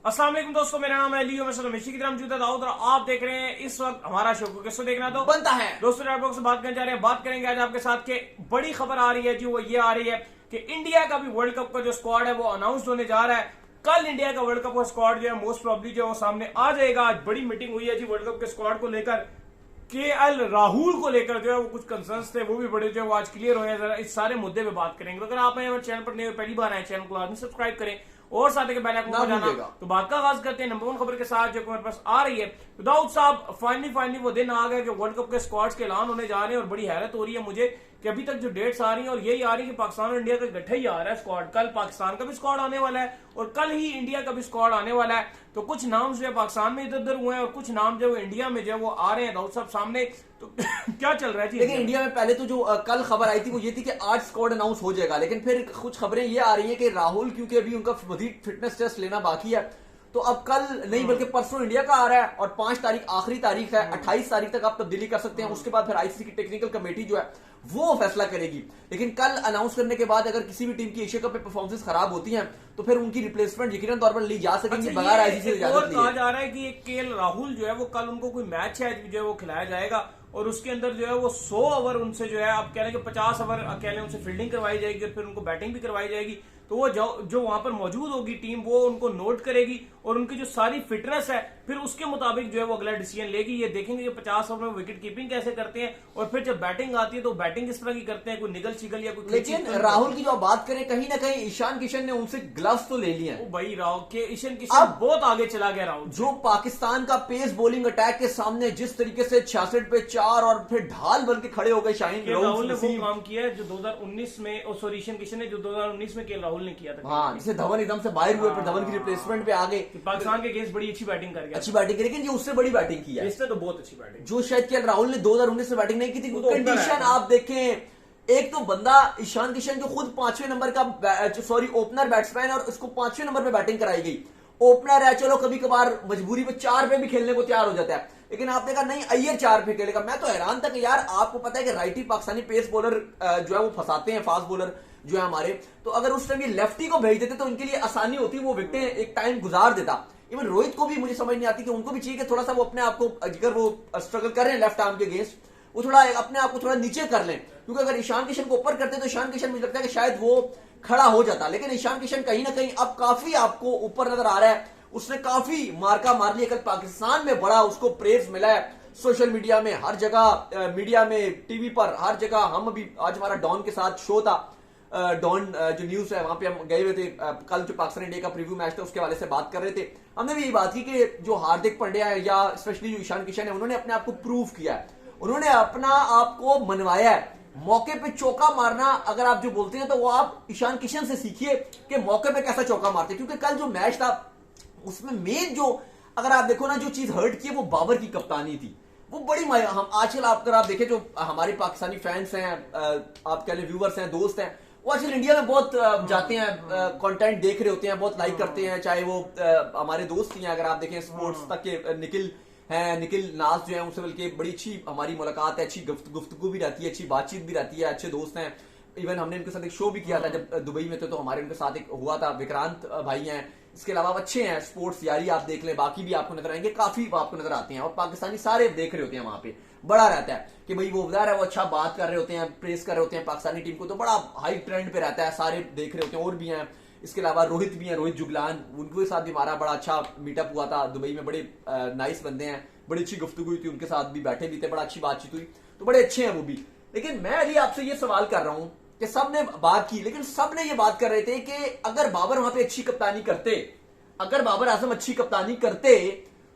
अस्सलाम वालेकुम दोस्तों, मेरा नाम है लियो, मैं सलमेशी की तरह मौजूद है दाऊद और आप देख रहे हैं इस वक्त हमारा शो को। किसको देखना तो बनता है दोस्तों, आप लोग से बात करने जा रहे हैं। बात करेंगे आज आपके साथ के बड़ी खबर आ रही है जी, वो ये आ रही है कि इंडिया का भी वर्ल्ड कप का जो स्क्वाड है वो अनाउंस होने जा रहा है। कल इंडिया का वर्ल्ड कप का स्क्वाड जो है मोस्ट प्रोबेबली जो है वो सामने आ जाएगा। आज बड़ी मीटिंग हुई है जी वर्ल्ड कप के स्क्वाड को लेकर। केएल राहुल को लेकर जो है वो कुछ कंसर्न्स थे, वो भी बड़े जो है वो आज क्लियर हुए हैं। जरा इस सारे मुद्दे पे बात करेंगे। तो अगर आप हमारे चैनल पर नए पहली बार आए, चैनल को लाजमी सब्सक्राइब करें और साथ ही बेल आइकन को बजाना। तो बात का आगाज करते हैं नंबर 1 खबर के साथ जो हमारे पास आ रही है। तो दाऊद साहब, फाइनली वो दिन आ गए कि वर्ल्ड कप के स्क्वाड्स के ऐलान होने जा रहे हैं और बड़ी हैरत हो रही है मुझे कि अभी तक जो डेट्स आ रही हैं और यही आ रही है कि पाकिस्तान और इंडिया का इकट्ठा ही आ रहा है स्क्वाड। कल पाकिस्तान का भी स्क्वाड आने वाला है और कल ही इंडिया का भी स्क्वाड आने वाला है। तो कुछ नाम जो है पाकिस्तान में इधर उधर हुए हैं और कुछ नाम जो है इंडिया में जो है वो आ रहे हैं दाऊद साहब सामने। तो क्या चल रहा है जी? लेकिन इंडिया में पहले तो जो कल खबर आई थी वो ये थी कि आज स्क्वाड अनाउंस हो जाएगा, लेकिन फिर कुछ खबरें ये आ रही है कि राहुल क्योंकि अभी उनका मजीद फिटनेस टेस्ट लेना बाकी है तो अब कल नहीं बल्कि परसों इंडिया का आ रहा है और 5 तारीख आखिरी तारीख है। 28 तारीख तक आप तब्दीली कर सकते हैं। उसके बाद फिर आईसीसी की टेक्निकल कमेटी जो है वो फैसला करेगी। लेकिन कल अनाउंस करने के बाद अगर किसी भी टीम की एशिया कप में परफॉर्मेंस खराब होती है तो फिर उनकी रिप्लेसमेंट यकीनन तौर पर ली जा सकेंगी बगैर आईसीसी से इजाजत लिए। कहा जा रहा है कि केएल राहुल जो है वो कल उनको कोई मैच है जो है वो खिलाया जाएगा और उसके अंदर जो है वो 100 ओवर उनसे जो है आप कह रहे हैं कि 50 ओवर अकेले उनसे फील्डिंग करवाई जाएगी और फिर उनको बैटिंग भी करवाई जाएगी। तो वो जो वहां पर मौजूद होगी टीम वो उनको नोट करेगी और उनकी जो सारी फिटनेस है फिर उसके मुताबिक जो है वो अगला डिसीजन लेगी। ये देखेंगे कि 50 ओवर में विकेट कीपिंग कैसे करते हैं और फिर जब बैटिंग आती है तो बैटिंग किस तरह की करते हैं, कोई निगल शिगल या कोई। लेकिन राहुल की जो बात करें कहीं ना कहीं ईशान किशन ने उनसे ग्लव्स तो ले लिए हैं। भाई राहुल के ईशान किशन बहुत आगे चला गया। राहुल जो पाकिस्तान का पेस बॉलिंग अटैक के सामने जिस तरीके से 66 पे 4 और फिर ढाल बन के खड़े हो गए शाहीन राहुल ने वो काम किया है जो 2019 में और सॉरी ईशान किशन ने जो 2019 में राहुल ने किया था। हाँ, जिसे धवन एकदम से बाहर हुए, फिर धवन की रिप्लेसमेंट पे आ गए। पाकिस्तान के अगेंस्ट बड़ी अच्छी बैटिंग कर गया, अच्छी बैटिंग की, लेकिन ये उससे बड़ी बैटिंग की है। इससे तो बहुत अच्छी बैटिंग जो शायद केएल राहुल ने 2019 में बैटिंग नहीं की थी। कंडीशन आप देखें, एक तो बंदा ईशान किशन जो खुद 5वें नंबर का ओपनर बैट्समैन और उसको 5वें नंबर पे बैटिंग कराई गई। ओपनर है, चलो कभी कभार मजबूरी में 4 पे भी खेलने को तैयार हो जाता है, लेकिन आपने कहा नहीं अय्यर 4 पे खेलेगा। मैं तो हैरान था कि यार आपको पता है कि राइटी पाकिस्तानी पेस बॉलर जो है वो फंसाते हैं, फास्ट बॉलर जो है हमारे। तो अगर उस टाइम ये लेफ्टी को भेज देते तो उनके लिए आसानी होती, वो विकेटें एक टाइम गुजार देता। इवन रोहित को भी मुझे समझ नहीं आती कि उनको भी चाहिए कि थोड़ा सा वो अपने आप को, अगर वो स्ट्रगल कर रहे हैं लेफ्ट आर्म के अगेंस्ट, वो थोड़ा अपने आप को थोड़ा नीचे कर लें, क्योंकि अगर ईशान किशन को ऊपर करते तो ईशान किशन मुझे लगता है कि शायद वो खड़ा हो जाता। लेकिन ईशान किशन कहीं ना कहीं अब काफी आपको ऊपर नजर आ रहा है। उसने काफी मार्का मार लिया। कल पाकिस्तान में बड़ा उसको प्रेज मिला है, सोशल मीडिया में, हर जगह, मीडिया में, टीवी पर, हर जगह। हम अभी आज हमारा डॉन के साथ शो था, डॉन जो न्यूज है वहां पे हम गए हुए थे। कल जो पाकिस्तान इंडिया का प्रीव्यू मैच था उसके हवाले से बात कर रहे थे। हमने भी यही बात की कि जो हार्दिक पांड्या है या स्पेशली जो ईशान किशन है उन्होंने अपने आप को प्रूव किया है, उन्होंने अपना आप को मनवाया है। मौके पे चौका मारना अगर आप जो बोलते हैं तो वो आप ईशान किशन से सीखिए कि मौके पे कैसा चौका मारते, क्योंकि कल जो मैच था उसमें मेन जो अगर आप देखो ना जो चीज हर्ट की है वो बाबर की कप्तानी थी। वो बड़ी हम आजकल अगर आप देखें जो हमारे पाकिस्तानी फैंस हैं, आप कह लें व्यूवर्स हैं, दोस्त हैं, वो आजकल इंडिया में बहुत जाते हैं, कंटेंट देख रहे होते हैं, बहुत लाइक करते हैं। चाहे वो हमारे दोस्त ही हैं, अगर आप देखें स्पोर्ट्स तक के निखिल हैं, निखिल नाज जो है उनसे मिलकर बड़ी अच्छी हमारी मुलाकात है, अच्छी गुफ्तगू भी रहती है, अच्छी बातचीत भी रहती है, अच्छे दोस्त हैं। इवन हमने इनके साथ एक शो भी किया था जब दुबई में थे, तो हमारे उनके साथ एक हुआ था। विक्रांत भाई हैं, इसके अलावा अच्छे हैं, स्पोर्ट्स यारी आप देख लें, बाकी भी आपको नजर आएंगे, काफी आपको नजर आते हैं। और पाकिस्तानी सारे देख रहे होते हैं वहां पे, बड़ा रहता है कि भाई वो उदार है, वो अच्छा बात कर रहे होते हैं, प्रेस कर रहे होते हैं पाकिस्तानी टीम को, तो बड़ा हाई ट्रेंड पे रहता है, सारे देख रहे होते हैं। और भी हैं, इसके अलावा रोहित भी हैं, रोहित जुगलान, उनके साथ भी हमारा बड़ा अच्छा मीटअप हुआ था दुबई में। बड़े नाइस बंदे हैं, बड़ी अच्छी गुफ्तगू हुई थी, उनके साथ भी बैठे भी थे, बड़ा अच्छी बातचीत हुई, तो बड़े अच्छे हैं वो भी। लेकिन मैं अभी आपसे ये सवाल कर रहा हूं कि सबने बात की, लेकिन सबने ये बात कर रहे थे कि अगर बाबर वहां पे अच्छी कप्तानी करते, अगर बाबर आजम अच्छी कप्तानी करते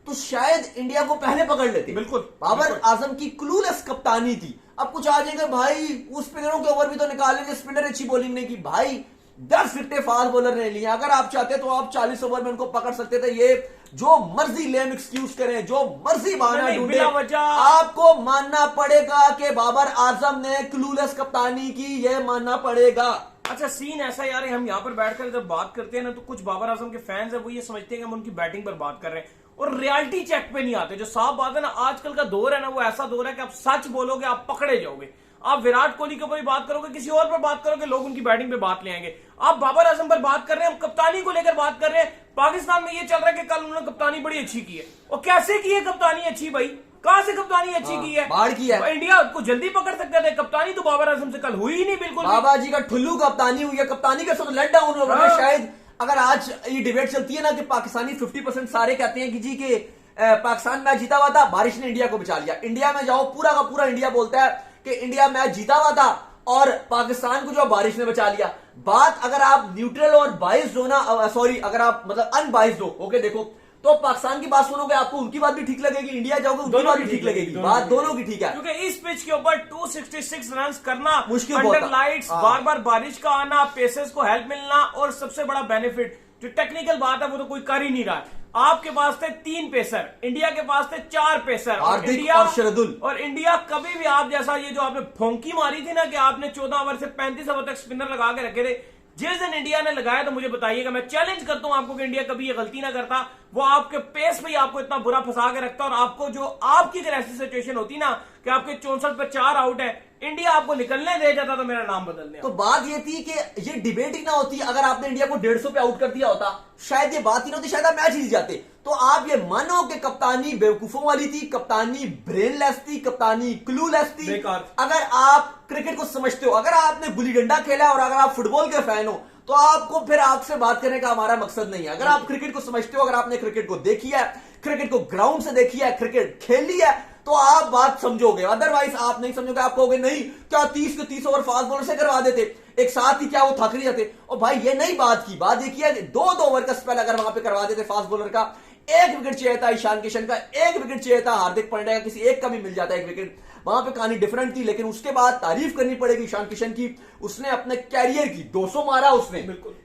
तो शायद इंडिया को पहले पकड़ लेते। बिल्कुल, बाबर आजम की क्लूलेस कप्तानी थी। अब कुछ आ जाएंगे भाई उस स्पिनरों के ओवर भी तो निकालेंगे, स्पिनर अच्छी बॉलिंग नहीं की। भाई 10 विकेटें फास्ट बॉलर ने लिया। अगर आप चाहते तो आप 40 ओवर में उनको पकड़ सकते थे। ये जो मर्जी लेम एक्सक्यूज करें, जो मर्जी बहाना ढूंढे, आपको मानना पड़ेगा कि बाबर आजम ने क्लूलेस कप्तानी की, ये मानना पड़ेगा। अच्छा सीन ऐसा यार, हम यहाँ पर बैठकर जब बात करते हैं ना तो कुछ बाबर आजम के फैंस है वो ये समझते हैं कि हम उनकी बैटिंग पर बात कर रहे हैं और रियलिटी चेक पे नहीं आते। जो साफ बात है ना, आजकल का दौर है ना वो ऐसा दौर है कि आप सच बोलोगे आप पकड़े जाओगे। आप विराट कोहली के ऊपर ही बात करोगे, किसी और पर बात करोगे, लोग उनकी बैटिंग पे बात ले आएंगे। आप बाबर आजम पर बात कर रहे हैं, हम कप्तानी को लेकर बात कर रहे हैं। पाकिस्तान में ये चल रहा है कि कल उन्होंने कप्तानी बड़ी अच्छी की है, और कैसे की है कप्तानी अच्छी भाई, कहां से कप्तानी अच्छी की है? बाढ़ की है। इंडिया को जल्दी पकड़ सकते थे, कप्तानी तो बाबर आजम से कल हुई ही नहीं बिल्कुल। बाबा जी का ठुल्लू कप्तानी हुई है, कप्तानी के साथ लेट डाउन हो गया। शायद अगर आज ये डिबेट चलती है ना कि पाकिस्तानी 50% सारे कहते हैं कि जी के पाकिस्तान मैच जीता हुआ था, बारिश ने इंडिया को बचा लिया। इंडिया में जाओ, पूरा का पूरा इंडिया बोलता है कि इंडिया मैच जीता हुआ था और पाकिस्तान को जो बारिश ने बचा लिया। बात अगर आप न्यूट्रल और बाइस्ड हो ना, सॉरी, अगर आप मतलब अनबाइस्ड हो, ओके, देखो, तो पाकिस्तान की बात सुनोगे आपको उनकी बात भी ठीक लगेगी, इंडिया जाओगे उनकी बात भी ठीक लगेगी, बात दोनों की ठीक है। क्योंकि इस पिच के ऊपर 266 रन करना मुश्किल अंडर बहुत है। लाइट्स, बार बार बारिश का आना, पेसर्स को हेल्प मिलना, और सबसे बड़ा बेनिफिट जो टेक्निकल बात है वो तो कोई कर ही नहीं रहा है। आपके पास थे 3 पेसर, इंडिया के पास थे 4 पेसर, हार्दिक और शरदुल। और इंडिया कभी भी आप जैसा ये जो आपने फोंकी मारी थी ना कि आपने 14 ओवर से 35 ओवर तक स्पिनर लगा के रखे थे, जिस दिन इंडिया ने लगाया तो मुझे बताइएगा, मैं चैलेंज करता हूं आपको कि इंडिया कभी ये गलती ना करता। वो आपके पेस पे ही आपको इतना बुरा फंसा के रखता, और आपको जो आपकी अगर ऐसी सिचुएशन होती ना कि आपके 64 पे 4 आउट है, इंडिया आपको निकलने दे जाता तो मेरा नाम बदलने। तो बात ये थी कि ये डिबेट ही ना होती अगर आपने इंडिया को 150 पे आउट कर दिया होता, शायद ये बात ही ना होती, शायद आप मैच ही जीत जाते। तो आप ये मानो कि कप्तानी बेवकूफों वाली थी, कप्तानी ब्रेनलेस थी, कप्तानी क्लूलेस थी। बेकार। अगर आप क्रिकेट को समझते हो, अगर आपने गुल्ली डंडा खेला और अगर आप फुटबॉल के फैन हो, तो आपको फिर आपसे बात करने का हमारा मकसद नहीं है। अगर आप क्रिकेट को समझते हो, अगर आपने क्रिकेट को देखी है, क्रिकेट को ग्राउंड से देखी है, क्रिकेट खेली है, तो आप बात समझोगे। अदरवाइज आप नहीं समझोगे, आप कहोगे नहीं क्या 30 के 30 ओवर फास्ट बॉलर से करवा देते एक साथ ही, क्या वो थक नहीं जाते? और भाई ये नहीं बात की, बात ये की है 2-2 ओवर का स्पेल अगर वहां पे करवा देते फास्ट बॉलर का, 1 विकेट चाहिए था ईशान किशन का, 1 विकेट चाहिए था हार्दिक पांड्या का, किसी एक का भी मिल जाता 1 विकेट, वहां पे कहानी डिफरेंट थी। लेकिन उसके बाद तारीफ करनी पड़ेगी ईशान किशन की, उसने अपने कैरियर की 200 मारा उसने,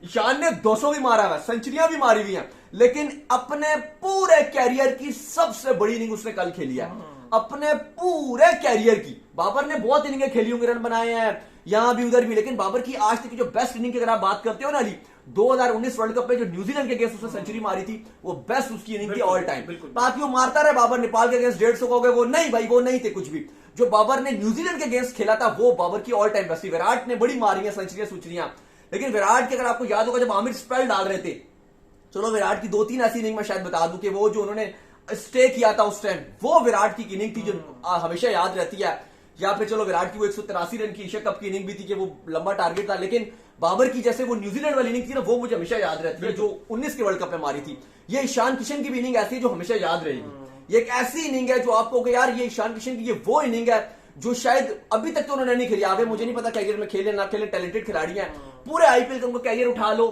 ईशान ने 200 भी मारा है, सेंचुरियां भी मारी हुई हैं, लेकिन अपने पूरे कैरियर की सबसे बड़ी इनिंग उसने कल खेली है, अपने पूरे कैरियर की। बाबर ने बहुत इनिंगें खेली होंगी, रन बनाए हैं यहां भी उधर भी, लेकिन बाबर की आज तक की जो बेस्ट इनिंग की अगर आप बात करते हो ना अली, 2019 वर्ल्ड कप में जो न्यूजीलैंड के अगेंस्ट उसने सेंचुरी मारी थी, वो बेस्ट उसकी इनिंग थी ऑल टाइम। बाकी वो मारता रहे बाबर नेपाल के अगेंस्ट 150 कहोगे, वो नहीं भाई, वो नहीं थे कुछ भी। जो बाबर ने न्यूजीलैंड के अगेंस्ट खेला था वो बाबर की ऑल टाइम बेस्ट थी। विराट ने बड़ी मारी है सेंचुरियां सुचुरियां, लेकिन विराट की अगर आपको याद होगा जब आमिर स्पेल डाल रहे थे, चलो विराट की 2-3 ऐसी इनिंग मैं शायद बता दूं कि वो जो उन्होंने स्टे किया था उस टाइम, वो विराट की इनिंग थी जो हमेशा याद रहती है। या फिर चलो विराट की वो 183 रन की एशिया कप की इनिंग भी थी कि वो लंबा टारगेट था, लेकिन बाबर की जैसे वो न्यूजीलैंड वाली इनिंग थी ना, वो मुझे हमेशा याद रहती है जो 19 के वर्ल्ड कप में मारी थी। ये ईशान किशन की भी इनिंग ऐसी है जो हमेशा याद रहेगी। ये एक ऐसी इनिंग है जो आपको कि यार ये ईशान किशन की ये वो इनिंग है जो शायद अभी तक तो उन्होंने नहीं खेली, आगे मुझे नहीं पता कैरियर में खेले ना खेले, टैलेंटेड खिलाड़ी हैं, पूरे आईपीएल का उनको कैरियर उठा लो,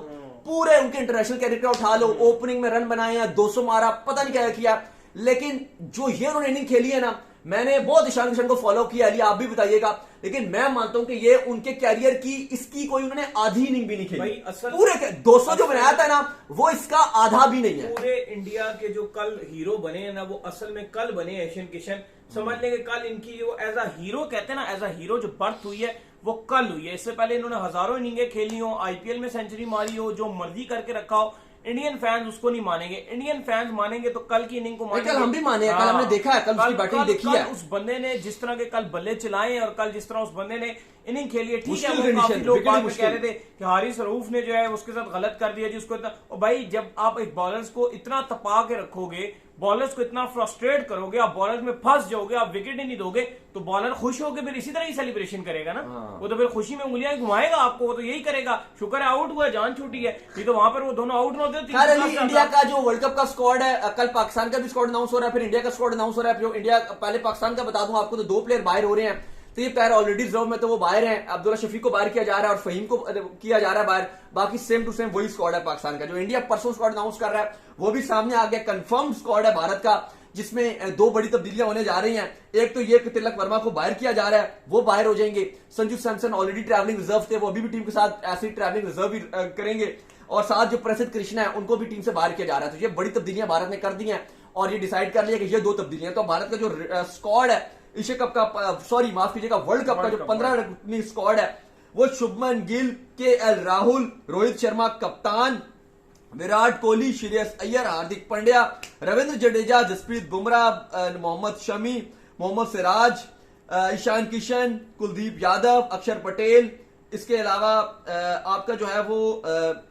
पूरे उनके इंटरनेशनल कैरियर का उठा लो, ओपनिंग में रन बनाए हैं, 200 मारा, पता नहीं क्या किया, लेकिन जो ये उन्होंने इनिंग खेली है ना, मैंने बहुत ईशान किशन को फॉलो किया, अली आप भी बताइएगा, लेकिन मैं मानता हूं कि ये उनके कैरियर की इसकी कोई उन्होंने आधी इनिंग भी नहीं खेली। पूरे 200 जो बनाया था ना, वो इसका आधा भी नहीं है। पूरे इंडिया के जो कल हीरो बने हैं ना, वो असल में कल बने ईशान किशन। समझ लेंगे कल इनकी जो एज अ हीरो कहते हैं ना, एज अ हीरो जो बर्थ हुई है वो कल हुई है। इससे पहले इन्होंने हजारों इनिंगें खेली हो, आईपीएल में सेंचुरी मारी हो, जो मर्जी करके रखा हो, इंडियन फैंस उसको नहीं मानेंगे। इंडियन फैंस मानेंगे तो कल की इनिंग को मानेंगे। कल हम भी माने, कल हमने देखा है, कल उसकी बैटिंग देखी है। उस बंदे ने जिस तरह के कल बल्ले चलाए और कल जिस तरह उस बंदे ने इनिंग खेली है, ठीक है, वो काफी लोग बाद में कह रहे थे कि हारिस रऊफ ने जो है उसके साथ गलत कर दिया जी उसको इतना। और भाई जब आप एक बॉलर्स को इतना तपा के रखोगे, बॉलर्स को इतना फ्रस्ट्रेट करोगे, आप बॉलर्स में फंस जाओगे, आप विकेट ही नहीं दोगे, तो बॉलर खुश होकर फिर इसी तरह ही सेलिब्रेशन करेगा ना। वो तो फिर खुशी में उंगलियां घुमाएगा आपको, वो तो यही करेगा, शुक्र है आउट हुआ, जान छूटी है, नहीं तो वहां पर वो दोनों आउट ना होते। इंडिया का जो वर्ल्ड कप का स्क्वाड है, कल पाकिस्तान का भी स्क्वाड अनाउंस हो रहा है, फिर इंडिया का स्क्वाड अनाउंस हो रहा है। जो इंडिया पहले पाकिस्तान का बता दूं आपको, तो 2 प्लेयर बाहर हो रहे हैं, तो ये प्लेयर ऑलरेडी रिजर्व में, तो वो बाहर हैं। अब्दुल्ला शफीक को बाहर किया जा रहा है और फहीम को किया जा रहा है बाहर। बाकी सेम टू सेम वही स्क्वाड है पाकिस्तान का। जो इंडिया परसों स्क्वाड अनाउंस कर रहा है वो भी सामने आ गया, कंफर्म स्क्वाड है भारत का, जिसमें 2 बड़ी तब्दीलियां होने जा रही हैं। एक तो ये कि तिलक वर्मा को बाहर किया जा रहा है, वो बाहर हो जाएंगे। Sanju Samson already travelling reserve थे, वो अभी भी टीम के साथ ऐसे ट्रैवलिंग रिजर्व भी करेंगे। और साथ जो प्रसिद्ध कृष्णा है उनको भी टीम से बाहर किया जा रहा है। तो ये बड़ी तब्दीलियां भारत ने कर दी हैं और ये डिसाइड कर लिया कि ये 2 तब्दीलियां। तो भारत का जो स्क्वाड है एशिया कप का, सॉरी माफ कीजिएगा, वर्ल्ड कप का जो 15 स्क्वाड है, वो शुभमन गिल, केएल राहुल, रोहित शर्मा कप्तान, विराट कोहली, श्रेयस अय्यर, हार्दिक पांड्या, रविंद्र जडेजा, जसप्रीत बुमराह, मोहम्मद शमी, मोहम्मद सिराज, ईशान किशन, कुलदीप यादव, अक्षर पटेल, इसके अलावा आपका जो है वो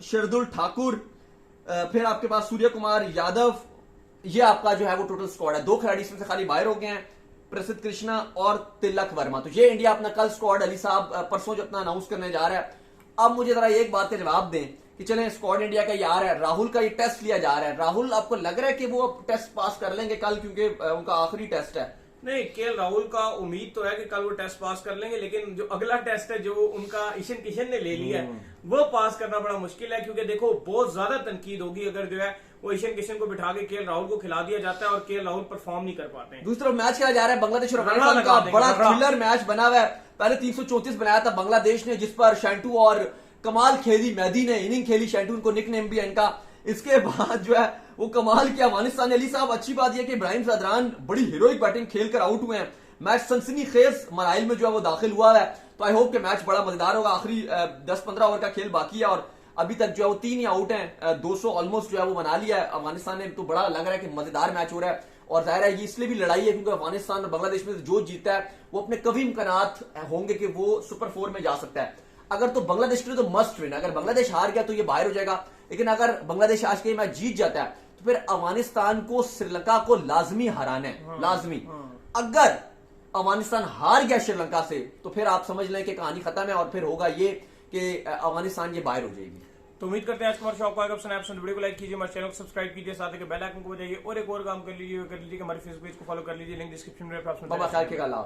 शरदुल ठाकुर, फिर आपके पास सूर्य कुमार यादव, ये आपका जो है वो टोटल स्क्वाड है। 2 खिलाड़ी इसमें से खाली बाहर हो गए हैं, प्रसिद्ध कृष्णा और तिलक वर्मा। तो ये इंडिया अपना कल स्क्वाड अली साहब परसों जो अपना अनाउंस करने जा रहा है। अब मुझे जरा एक बात का जवाब दें कि चलें स्क्वाड इंडिया का यार है, राहुल का ये टेस्ट लिया जा रहा है, राहुल आपको लग रहा है कि वो अब टेस्ट पास कर लेंगे कल, क्योंकि उनका आखिरी टेस्ट है? नहीं, केएल राहुल का उम्मीद तो है कि कल वो टेस्ट पास कर लेंगे, लेकिन जो अगला टेस्ट है जो उनका ईशान किशन ने ले लिया है वो पास करना बड़ा मुश्किल है, क्योंकि देखो बहुत ज्यादा तनकीद होगी अगर जो है वो ईशान किशन को बिठा के केएल राहुल को खिला दिया जाता है और केएल राहुल परफॉर्म नहीं कर पाते हैं। दूसरी तरफ मैच खेला जा रहा है बांग्लादेश और अफगानिस्तान का, बड़ा थ्रिलर मैच बना हुआ है। पहले 334 बनाया था बांग्लादेश ने, जिस पर शैंटू और कमाल खेली, मेहदी ने इनिंग खेली, शैंटू उनको निकनेम भी है इनका। इसके बाद जो है वो कमाल किया अफगानिस्तान ने। अली साहब अच्छी बात यह कि इब्राहिम ज़दरान बड़ी हीरोइक बैटिंग खेलकर आउट हुए हैं। मैच सनसनीखेज मराइल में जो है वो दाखिल हुआ है, तो आई होप कि मैच बड़ा मजेदार होगा। आखिरी 10-15 ओवर का खेल बाकी है और अभी तक जो है वो 3 ही आउट हैं, 200 ऑलमोस्ट जो है वो बना लिया है अफगानिस्तान ने। तो बड़ा लग रहा है कि मजेदार मैच हो रहा है और जाहिर है ये इसलिए भी लड़ाई है क्योंकि अफगानिस्तान और बांग्लादेश में जो जीतता है वो अपने कभी इम्कानात होंगे कि वो सुपर 4 में जा सकता है। अगर तो बांग्लादेश के लिए तो मस्ट विन, अगर बांग्लादेश हार गया तो ये बाहर हो जाएगा, लेकिन अगर बांग्लादेश आज के मैच जीत जाता है तो फिर अफगानिस्तान को श्रीलंका को लाजमी हराना है, लाजमी। अगर अफगानिस्तान हार गया श्रीलंका से तो फिर आप समझ लें कि कहानी खत्म है और फिर होगा ये कि अफगानिस्तान ये बाहर हो जाएगी। तो उम्मीद करते हैं आज हमारे शो आपको आएगा। वीडियो को लाइक कीजिए, हमारे चैनल को सब्सक्राइब कीजिए, साथ ही बेल आइकन को बजाइए और एक और काम कर लीजिए हमारे फेसबुक पेज को फॉलो कर लीजिए, लिंक डिस्क्रिप्शन में। बाबा ख्याल के